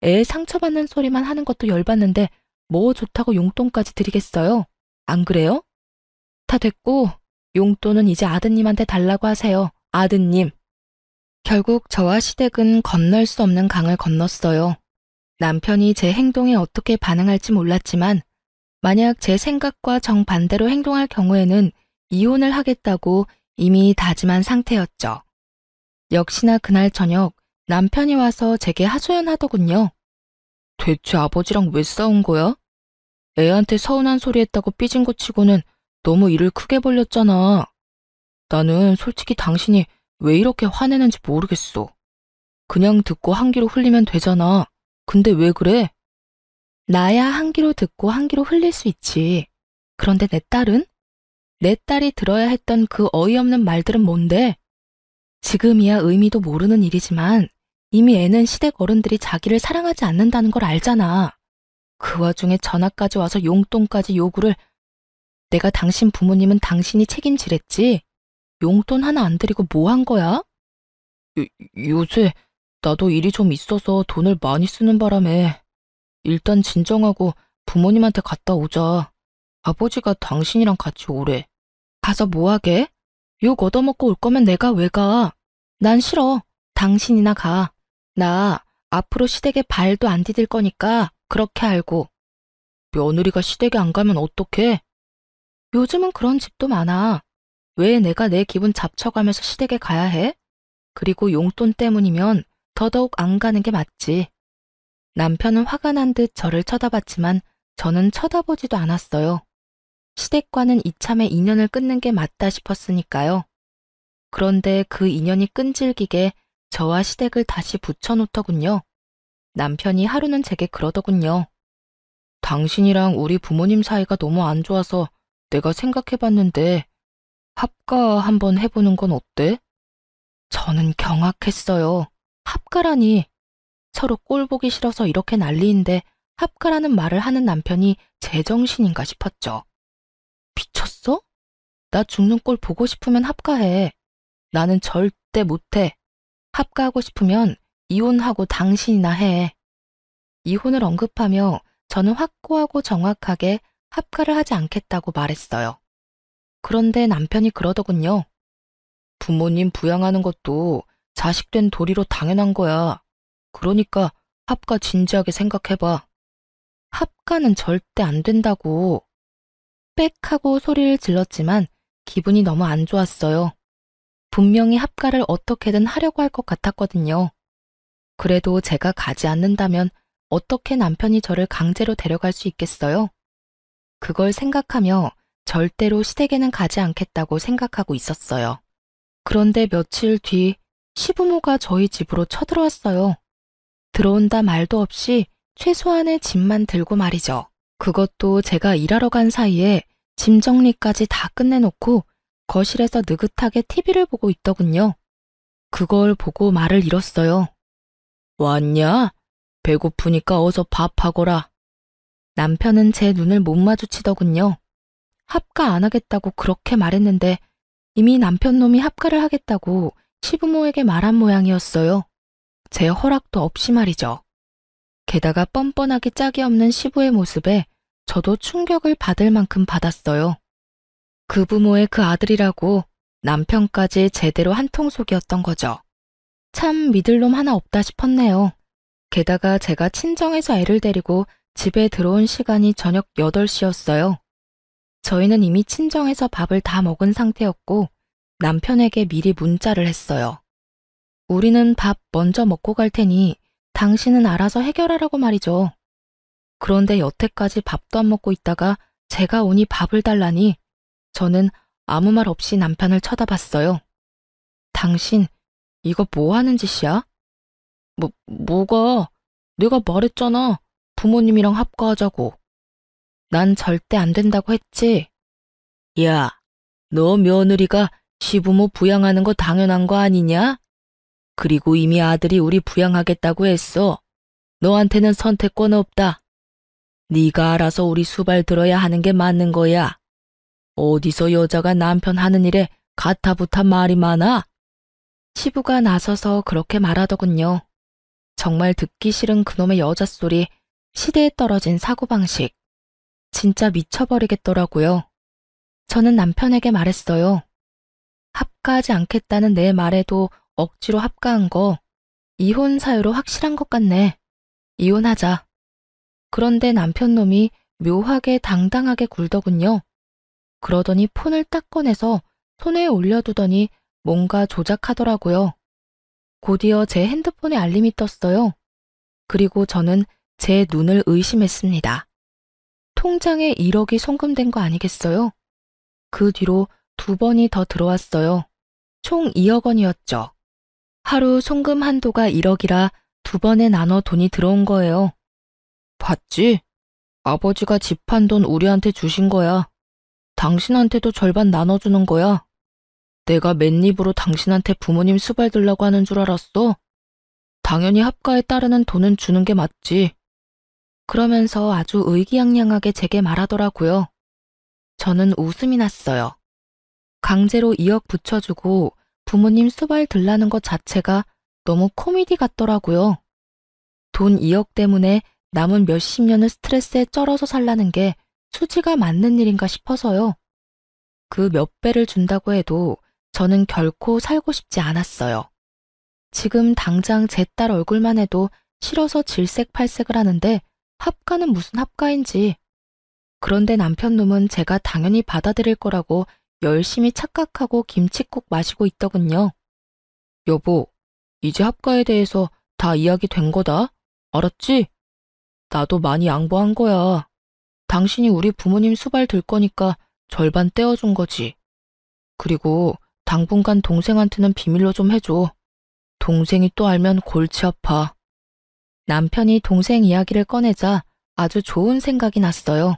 애 상처받는 소리만 하는 것도 열받는데 뭐 좋다고 용돈까지 드리겠어요? 안 그래요? 다 됐고 용돈은 이제 아드님한테 달라고 하세요. 아드님. 결국 저와 시댁은 건널 수 없는 강을 건넜어요. 남편이 제 행동에 어떻게 반응할지 몰랐지만 만약 제 생각과 정반대로 행동할 경우에는 이혼을 하겠다고 이미 다짐한 상태였죠. 역시나 그날 저녁 남편이 와서 제게 하소연하더군요. 대체 아버지랑 왜 싸운 거야? 애한테 서운한 소리 했다고 삐진 거 치고는 너무 일을 크게 벌렸잖아. 나는 솔직히 당신이 왜 이렇게 화내는지 모르겠어. 그냥 듣고 한 귀로 흘리면 되잖아. 근데 왜 그래? 나야 한 귀로 듣고 한 귀로 흘릴 수 있지. 그런데 내 딸은? 내 딸이 들어야 했던 그 어이없는 말들은 뭔데? 지금이야 의미도 모르는 일이지만 이미 애는 시댁 어른들이 자기를 사랑하지 않는다는 걸 알잖아. 그 와중에 전화까지 와서 용돈까지 요구를. 내가 당신 부모님은 당신이 책임지랬지? 용돈 하나 안 드리고 뭐 한 거야? 요새 나도 일이 좀 있어서 돈을 많이 쓰는 바람에 일단 진정하고 부모님한테 갔다 오자. 아버지가 당신이랑 같이 오래. 가서 뭐 하게? 욕 얻어먹고 올 거면 내가 왜 가? 난 싫어. 당신이나 가. 나 앞으로 시댁에 발도 안 디딜 거니까 그렇게 알고. 며느리가 시댁에 안 가면 어떡해? 요즘은 그런 집도 많아. 왜 내가 내 기분 잡쳐가면서 시댁에 가야 해? 그리고 용돈 때문이면 더더욱 안 가는 게 맞지. 남편은 화가 난 듯 저를 쳐다봤지만 저는 쳐다보지도 않았어요. 시댁과는 이참에 인연을 끊는 게 맞다 싶었으니까요. 그런데 그 인연이 끈질기게 저와 시댁을 다시 붙여놓더군요. 남편이 하루는 제게 그러더군요. 당신이랑 우리 부모님 사이가 너무 안 좋아서 내가 생각해봤는데 합가 한번 해보는 건 어때? 저는 경악했어요. 합가라니. 서로 꼴 보기 싫어서 이렇게 난리인데 합가라는 말을 하는 남편이 제정신인가 싶었죠. 미쳤어? 나 죽는 꼴 보고 싶으면 합가해. 나는 절대 못해. 합가하고 싶으면 이혼하고 당신이나 해. 이혼을 언급하며 저는 확고하고 정확하게 합가를 하지 않겠다고 말했어요. 그런데 남편이 그러더군요. 부모님 부양하는 것도 자식된 도리로 당연한 거야. 그러니까 합가 진지하게 생각해봐. 합가는 절대 안 된다고. 빽 하고 소리를 질렀지만 기분이 너무 안 좋았어요. 분명히 합가를 어떻게든 하려고 할 것 같았거든요. 그래도 제가 가지 않는다면 어떻게 남편이 저를 강제로 데려갈 수 있겠어요? 그걸 생각하며 절대로 시댁에는 가지 않겠다고 생각하고 있었어요. 그런데 며칠 뒤 시부모가 저희 집으로 쳐들어왔어요. 들어온다 말도 없이 최소한의 짐만 들고 말이죠. 그것도 제가 일하러 간 사이에 짐 정리까지 다 끝내놓고 거실에서 느긋하게 TV를 보고 있더군요. 그걸 보고 말을 잃었어요. 왔냐? 배고프니까 어서 밥하거라. 남편은 제 눈을 못 마주치더군요. 합가 안 하겠다고 그렇게 말했는데 이미 남편 놈이 합가를 하겠다고 시부모에게 말한 모양이었어요. 제 허락도 없이 말이죠. 게다가 뻔뻔하기 짝이 없는 시부의 모습에 저도 충격을 받을 만큼 받았어요. 그 부모의 그 아들이라고 남편까지 제대로 한통속이었던 거죠. 참 믿을 놈 하나 없다 싶었네요. 게다가 제가 친정에서 애를 데리고 집에 들어온 시간이 저녁 8시였어요. 저희는 이미 친정에서 밥을 다 먹은 상태였고 남편에게 미리 문자를 했어요. 우리는 밥 먼저 먹고 갈 테니 당신은 알아서 해결하라고 말이죠. 그런데 여태까지 밥도 안 먹고 있다가 제가 오니 밥을 달라니 저는 아무 말 없이 남편을 쳐다봤어요. 당신, 이거 뭐 하는 짓이야? 뭐가? 내가 말했잖아. 부모님이랑 합가하자고. 난 절대 안 된다고 했지. 야, 너 며느리가 시부모 부양하는 거 당연한 거 아니냐? 그리고 이미 아들이 우리 부양하겠다고 했어. 너한테는 선택권 없다. 네가 알아서 우리 수발 들어야 하는 게 맞는 거야. 어디서 여자가 남편 하는 일에 가타부타 말이 많아? 시부가 나서서 그렇게 말하더군요. 정말 듣기 싫은 그놈의 여자 소리, 시대에 떨어진 사고방식. 진짜 미쳐버리겠더라고요. 저는 남편에게 말했어요. 합가하지 않겠다는 내 말에도 억지로 합가한 거, 이혼 사유로 확실한 것 같네. 이혼하자. 그런데 남편 놈이 묘하게 당당하게 굴더군요. 그러더니 폰을 딱 꺼내서 손에 올려두더니 뭔가 조작하더라고요. 곧이어 제 핸드폰에 알림이 떴어요. 그리고 저는 제 눈을 의심했습니다. 통장에 1억이 송금된 거 아니겠어요? 그 뒤로 2번이 더 들어왔어요. 총 2억 원이었죠. 하루 송금 한도가 1억이라 2번에 나눠 돈이 들어온 거예요. 봤지? 아버지가 집 판 돈 우리한테 주신 거야. 당신한테도 절반 나눠주는 거야. 내가 맨입으로 당신한테 부모님 수발 들라고 하는 줄 알았어? 당연히 합가에 따르는 돈은 주는 게 맞지. 그러면서 아주 의기양양하게 제게 말하더라고요. 저는 웃음이 났어요. 강제로 2억 붙여주고 부모님 수발 들라는 것 자체가 너무 코미디 같더라고요. 돈 2억 때문에 남은 몇십 년을 스트레스에 쩔어서 살라는 게 수지가 맞는 일인가 싶어서요. 그 몇 배를 준다고 해도 저는 결코 살고 싶지 않았어요. 지금 당장 제 딸 얼굴만 해도 싫어서 질색팔색을 하는데 합가는 무슨 합가인지. 그런데 남편 놈은 제가 당연히 받아들일 거라고 열심히 착각하고 김칫국 마시고 있더군요. 여보, 이제 합가에 대해서 다 이야기 된 거다. 알았지? 나도 많이 양보한 거야. 당신이 우리 부모님 수발 들 거니까 절반 떼어준 거지. 그리고 당분간 동생한테는 비밀로 좀 해줘. 동생이 또 알면 골치 아파. 남편이 동생 이야기를 꺼내자 아주 좋은 생각이 났어요.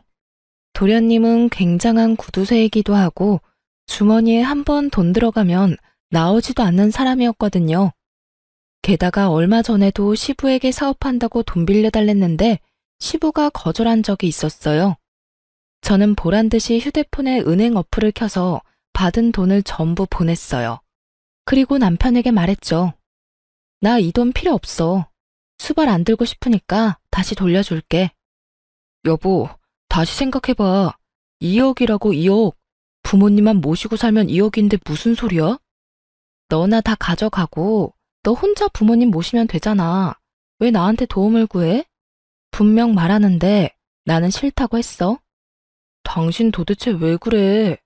도련님은 굉장한 구두쇠이기도 하고 주머니에 한 번 돈 들어가면 나오지도 않는 사람이었거든요. 게다가 얼마 전에도 시부에게 사업한다고 돈 빌려달랬는데 시부가 거절한 적이 있었어요. 저는 보란듯이 휴대폰에 은행 어플을 켜서 받은 돈을 전부 보냈어요. 그리고 남편에게 말했죠. 나 이 돈 필요 없어. 수발 안 들고 싶으니까 다시 돌려줄게. 여보, 다시 생각해봐. 2억이라고 2억. 부모님만 모시고 살면 2억인데 무슨 소리야? 너나 다 가져가고 너 혼자 부모님 모시면 되잖아. 왜 나한테 도움을 구해? 분명 말하는데 나는 싫다고 했어. 당신 도대체 왜 그래?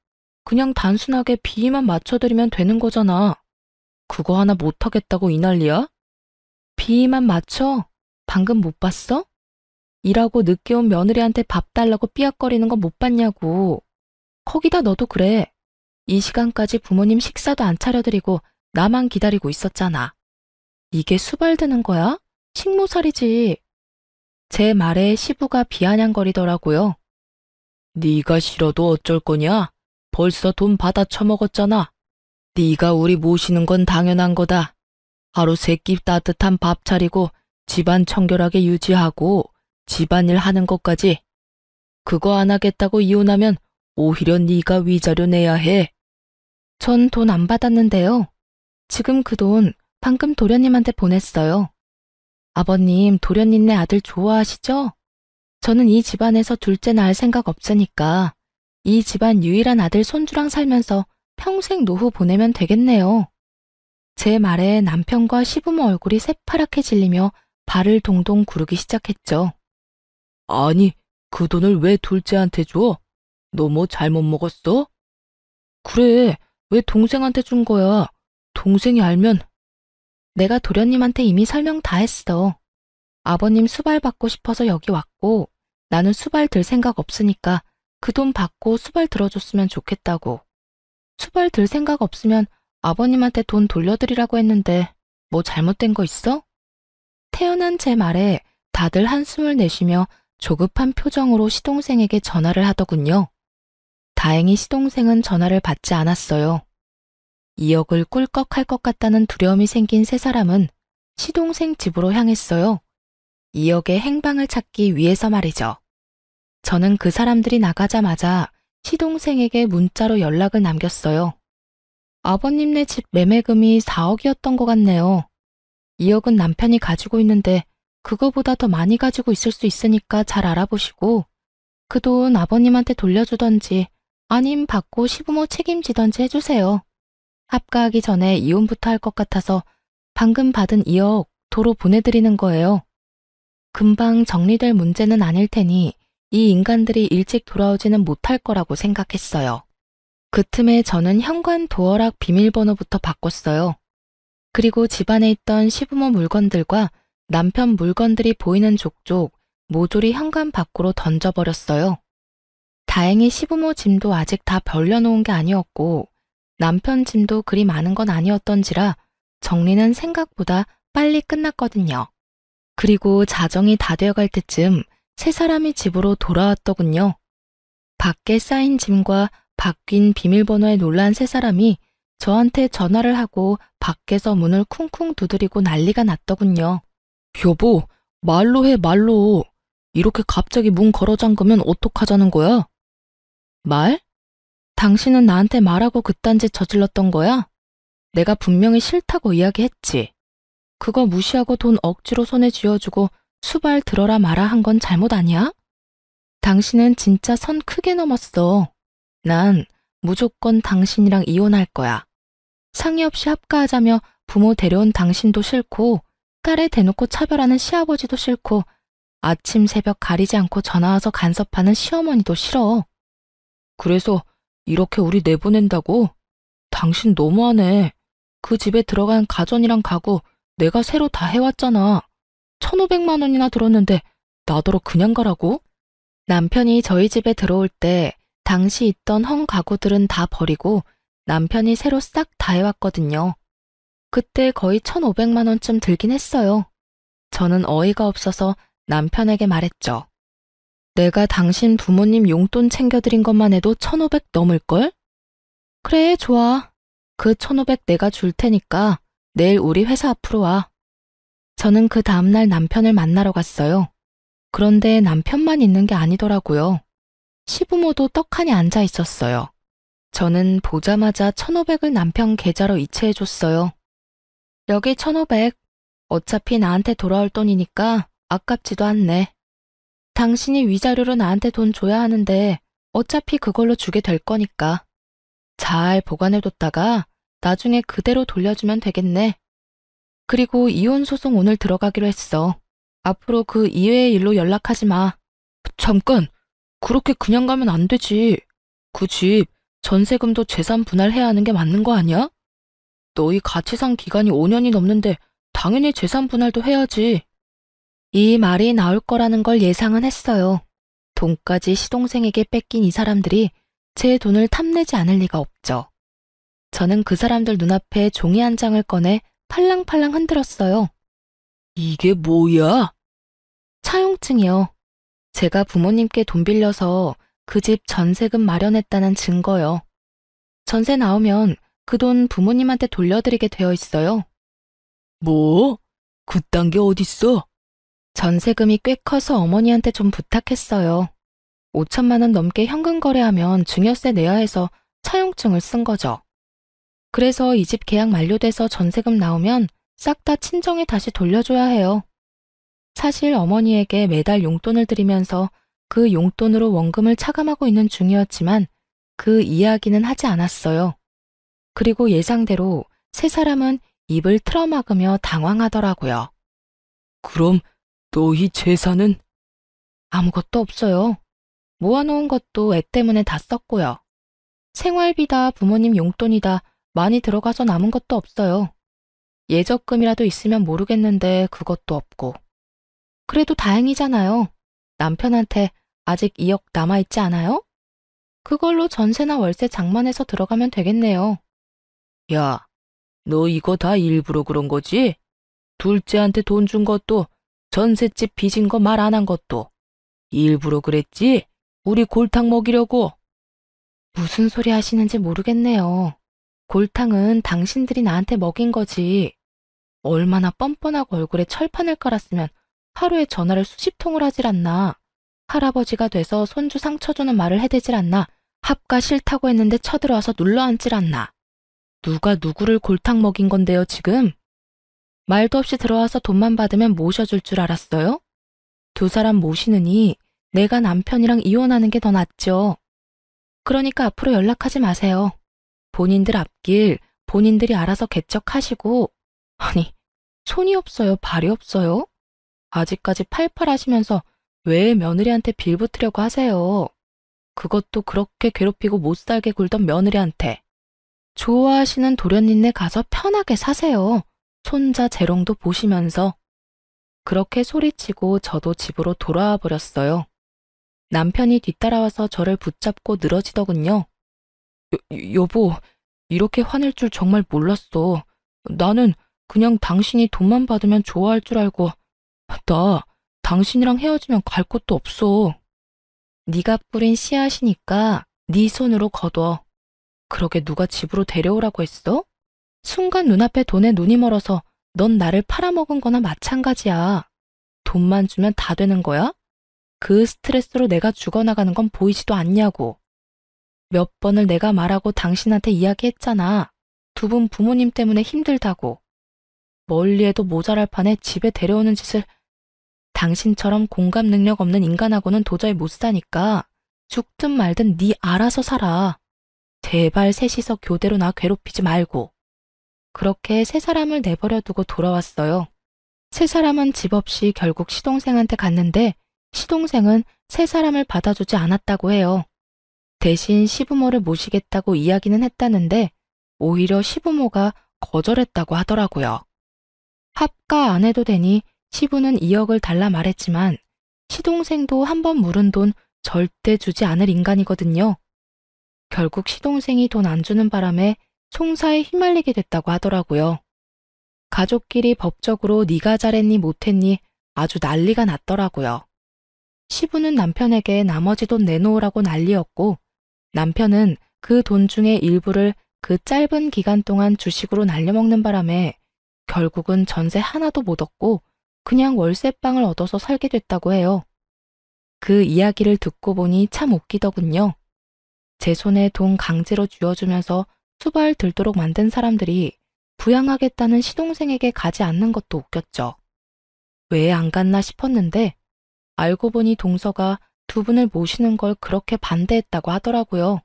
그냥 단순하게 비위만 맞춰드리면 되는 거잖아. 그거 하나 못하겠다고 이 난리야? 비위만 맞춰? 방금 못 봤어? 일하고 늦게 온 며느리한테 밥 달라고 삐약거리는 거 못 봤냐고. 거기다 너도 그래. 이 시간까지 부모님 식사도 안 차려드리고 나만 기다리고 있었잖아. 이게 수발드는 거야? 식모살이지. 제 말에 시부가 비아냥거리더라고요. 네가 싫어도 어쩔 거냐? 벌써 돈 받아 처먹었잖아. 네가 우리 모시는 건 당연한 거다. 하루 세 끼 따뜻한 밥 차리고 집안 청결하게 유지하고 집안일 하는 것까지. 그거 안 하겠다고 이혼하면 오히려 네가 위자료 내야 해. 전 돈 안 받았는데요. 지금 그 돈 방금 도련님한테 보냈어요. 아버님, 도련님네 아들 좋아하시죠? 저는 이 집안에서 둘째 낳을 생각 없으니까 이 집안 유일한 아들 손주랑 살면서 평생 노후 보내면 되겠네요. 제 말에 남편과 시부모 얼굴이 새파랗게 질리며 발을 동동 구르기 시작했죠. 아니, 그 돈을 왜 둘째한테 줘? 너 뭐 잘못 먹었어? 그래, 왜 동생한테 준 거야? 동생이 알면. 내가 도련님한테 이미 설명 다 했어. 아버님 수발 받고 싶어서 여기 왔고 나는 수발 들 생각 없으니까 그 돈 받고 수발 들어줬으면 좋겠다고. 수발 들 생각 없으면 아버님한테 돈 돌려드리라고 했는데 뭐 잘못된 거 있어? 태어난 제 말에 다들 한숨을 내쉬며 조급한 표정으로 시동생에게 전화를 하더군요. 다행히 시동생은 전화를 받지 않았어요. 2억을 꿀꺽할 것 같다는 두려움이 생긴 세 사람은 시동생 집으로 향했어요. 2억의 행방을 찾기 위해서 말이죠. 저는 그 사람들이 나가자마자 시동생에게 문자로 연락을 남겼어요. 아버님네 집 매매금이 4억이었던 것 같네요. 2억은 남편이 가지고 있는데 그거보다 더 많이 가지고 있을 수 있으니까 잘 알아보시고 그 돈 아버님한테 돌려주던지 아님 받고 시부모 책임지던지 해주세요. 합가하기 전에 이혼부터 할 것 같아서 방금 받은 2억 도로 보내드리는 거예요. 금방 정리될 문제는 아닐 테니 이 인간들이 일찍 돌아오지는 못할 거라고 생각했어요. 그 틈에 저는 현관 도어락 비밀번호부터 바꿨어요. 그리고 집안에 있던 시부모 물건들과 남편 물건들이 보이는 족족 모조리 현관 밖으로 던져버렸어요. 다행히 시부모 짐도 아직 다 벌려놓은 게 아니었고 남편 짐도 그리 많은 건 아니었던지라 정리는 생각보다 빨리 끝났거든요. 그리고 자정이 다 되어갈 때쯤 세 사람이 집으로 돌아왔더군요. 밖에 쌓인 짐과 바뀐 비밀번호에 놀란 세 사람이 저한테 전화를 하고 밖에서 문을 쿵쿵 두드리고 난리가 났더군요. 여보, 말로 해, 말로. 이렇게 갑자기 문 걸어 잠그면 어떡하자는 거야? 말? 당신은 나한테 말하고 그딴 짓 저질렀던 거야? 내가 분명히 싫다고 이야기했지. 그거 무시하고 돈 억지로 손에 쥐어주고 수발 들어라 마라 한 건 잘못 아니야? 당신은 진짜 선 크게 넘었어. 난 무조건 당신이랑 이혼할 거야. 상의 없이 합가하자며 부모 데려온 당신도 싫고 딸에 대놓고 차별하는 시아버지도 싫고 아침 새벽 가리지 않고 전화와서 간섭하는 시어머니도 싫어. 그래서 이렇게 우리 내보낸다고? 당신 너무하네. 그 집에 들어간 가전이랑 가구 내가 새로 다 해왔잖아. 1,500만 원이나 들었는데 나더러 그냥 가라고? 남편이 저희 집에 들어올 때 당시 있던 헝 가구들은 다 버리고 남편이 새로 싹 다 해왔거든요. 그때 거의 1,500만 원쯤 들긴 했어요. 저는 어이가 없어서 남편에게 말했죠. 내가 당신 부모님 용돈 챙겨드린 것만 해도 1,500 넘을걸? 그래, 좋아. 그 1,500 내가 줄 테니까 내일 우리 회사 앞으로 와. 저는 그 다음날 남편을 만나러 갔어요. 그런데 남편만 있는 게 아니더라고요. 시부모도 떡하니 앉아 있었어요. 저는 보자마자 1,500을 남편 계좌로 이체해줬어요. 여기 1,500. 어차피 나한테 돌아올 돈이니까 아깝지도 않네. 당신이 위자료로 나한테 돈 줘야 하는데 어차피 그걸로 주게 될 거니까. 잘 보관해뒀다가 나중에 그대로 돌려주면 되겠네. 그리고 이혼 소송 오늘 들어가기로 했어. 앞으로 그 이외의 일로 연락하지 마. 잠깐, 그렇게 그냥 가면 안 되지. 그 집 전세금도 재산 분할해야 하는 게 맞는 거 아니야? 너희 같이 산 기간이 5년이 넘는데 당연히 재산 분할도 해야지. 이 말이 나올 거라는 걸 예상은 했어요. 돈까지 시동생에게 뺏긴 이 사람들이 제 돈을 탐내지 않을 리가 없죠. 저는 그 사람들 눈앞에 종이 한 장을 꺼내 팔랑팔랑 흔들었어요. 이게 뭐야? 차용증이요. 제가 부모님께 돈 빌려서 그 집 전세금 마련했다는 증거요. 전세 나오면 그 돈 부모님한테 돌려드리게 되어 있어요. 뭐? 그딴 게 어딨어? 전세금이 꽤 커서 어머니한테 좀 부탁했어요. 5천만 원 넘게 현금 거래하면 증여세 내야 해서 차용증을 쓴 거죠. 그래서 이 집 계약 만료돼서 전세금 나오면 싹 다 친정에 다시 돌려줘야 해요. 사실 어머니에게 매달 용돈을 드리면서 그 용돈으로 원금을 차감하고 있는 중이었지만 그 이야기는 하지 않았어요. 그리고 예상대로 세 사람은 입을 틀어막으며 당황하더라고요. 그럼 너희 재산은? 아무것도 없어요. 모아놓은 것도 애 때문에 다 썼고요. 생활비다 부모님 용돈이다 많이 들어가서 남은 것도 없어요. 예적금이라도 있으면 모르겠는데 그것도 없고. 그래도 다행이잖아요. 남편한테 아직 2억 남아있지 않아요? 그걸로 전세나 월세 장만해서 들어가면 되겠네요. 야, 너 이거 다 일부러 그런 거지? 둘째한테 돈 준 것도, 전셋집 빚인 거 말 안 한 것도 일부러 그랬지? 우리 골탕 먹이려고. 무슨 소리 하시는지 모르겠네요. 골탕은 당신들이 나한테 먹인 거지. 얼마나 뻔뻔하고 얼굴에 철판을 깔았으면 하루에 전화를 수십 통을 하질 않나. 할아버지가 돼서 손주 상처 주는 말을 해대질 않나. 합가 싫다고 했는데 쳐들어와서 눌러앉질 않나. 누가 누구를 골탕 먹인 건데요, 지금? 말도 없이 들어와서 돈만 받으면 모셔줄 줄 알았어요? 두 사람 모시느니 내가 남편이랑 이혼하는 게 더 낫죠. 그러니까 앞으로 연락하지 마세요. 본인들 앞길 본인들이 알아서 개척하시고. 아니, 손이 없어요, 발이 없어요? 아직까지 팔팔하시면서 왜 며느리한테 빌붙으려고 하세요? 그것도 그렇게 괴롭히고 못살게 굴던 며느리한테. 좋아하시는 도련님네 가서 편하게 사세요. 손자 재롱도 보시면서. 그렇게 소리치고 저도 집으로 돌아와 버렸어요. 남편이 뒤따라와서 저를 붙잡고 늘어지더군요. 여보, 이렇게 화낼 줄 정말 몰랐어. 나는 그냥 당신이 돈만 받으면 좋아할 줄 알고. 나 당신이랑 헤어지면 갈 곳도 없어. 네가 뿌린 씨앗이니까 네 손으로 거둬. 그러게 누가 집으로 데려오라고 했어? 순간 눈앞에 돈에 눈이 멀어서 넌 나를 팔아먹은 거나 마찬가지야. 돈만 주면 다 되는 거야? 그 스트레스로 내가 죽어나가는 건 보이지도 않냐고. 몇 번을 내가 말하고 당신한테 이야기했잖아. 두 분 부모님 때문에 힘들다고. 멀리해도 모자랄 판에 집에 데려오는 짓을. 당신처럼 공감 능력 없는 인간하고는 도저히 못 사니까 죽든 말든 네 알아서 살아. 제발 셋이서 교대로 나 괴롭히지 말고. 그렇게 세 사람을 내버려 두고 돌아왔어요. 세 사람은 집 없이 결국 시동생한테 갔는데 시동생은 세 사람을 받아주지 않았다고 해요. 대신 시부모를 모시겠다고 이야기는 했다는데 오히려 시부모가 거절했다고 하더라고요. 합가 안 해도 되니 시부는 2억을 달라 말했지만 시동생도 한 번 물은 돈 절대 주지 않을 인간이거든요. 결국 시동생이 돈 안 주는 바람에 송사에 휘말리게 됐다고 하더라고요. 가족끼리 법적으로 네가 잘했니 못했니 아주 난리가 났더라고요. 시부는 남편에게 나머지 돈 내놓으라고 난리였고 남편은 그 돈 중에 일부를 그 짧은 기간 동안 주식으로 날려먹는 바람에 결국은 전세 하나도 못 얻고 그냥 월세방을 얻어서 살게 됐다고 해요. 그 이야기를 듣고 보니 참 웃기더군요. 제 손에 돈 강제로 쥐어주면서 수발 들도록 만든 사람들이 부양하겠다는 시동생에게 가지 않는 것도 웃겼죠. 왜 안 갔나 싶었는데 알고 보니 동서가 두 분을 모시는 걸 그렇게 반대했다고 하더라고요.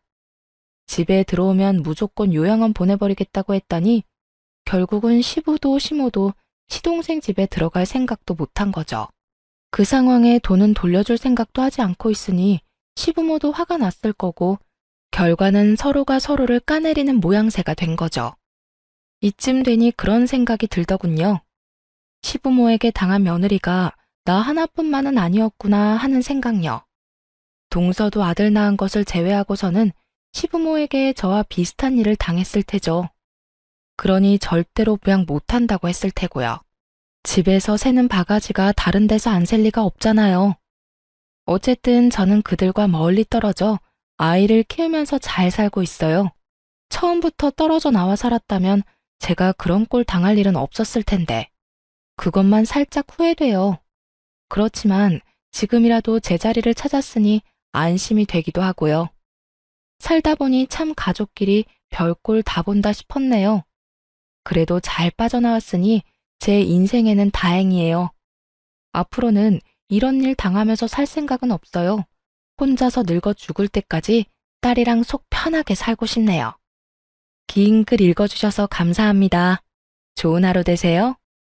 집에 들어오면 무조건 요양원 보내버리겠다고 했다니 결국은 시부도 시모도 시동생 집에 들어갈 생각도 못한 거죠. 그 상황에 돈은 돌려줄 생각도 하지 않고 있으니 시부모도 화가 났을 거고 결과는 서로가 서로를 까내리는 모양새가 된 거죠. 이쯤 되니 그런 생각이 들더군요. 시부모에게 당한 며느리가 나 하나뿐만은 아니었구나 하는 생각요. 동서도 아들 낳은 것을 제외하고서는 시부모에게 저와 비슷한 일을 당했을 테죠. 그러니 절대로 부양 못한다고 했을 테고요. 집에서 새는 바가지가 다른 데서 안 셀 리가 없잖아요. 어쨌든 저는 그들과 멀리 떨어져 아이를 키우면서 잘 살고 있어요. 처음부터 떨어져 나와 살았다면 제가 그런 꼴 당할 일은 없었을 텐데. 그것만 살짝 후회돼요. 그렇지만 지금이라도 제자리를 찾았으니 안심이 되기도 하고요. 살다 보니 참 가족끼리 별꼴 다 본다 싶었네요. 그래도 잘 빠져나왔으니 제 인생에는 다행이에요. 앞으로는 이런 일 당하면서 살 생각은 없어요. 혼자서 늙어 죽을 때까지 딸이랑 속 편하게 살고 싶네요. 긴 글 읽어주셔서 감사합니다. 좋은 하루 되세요.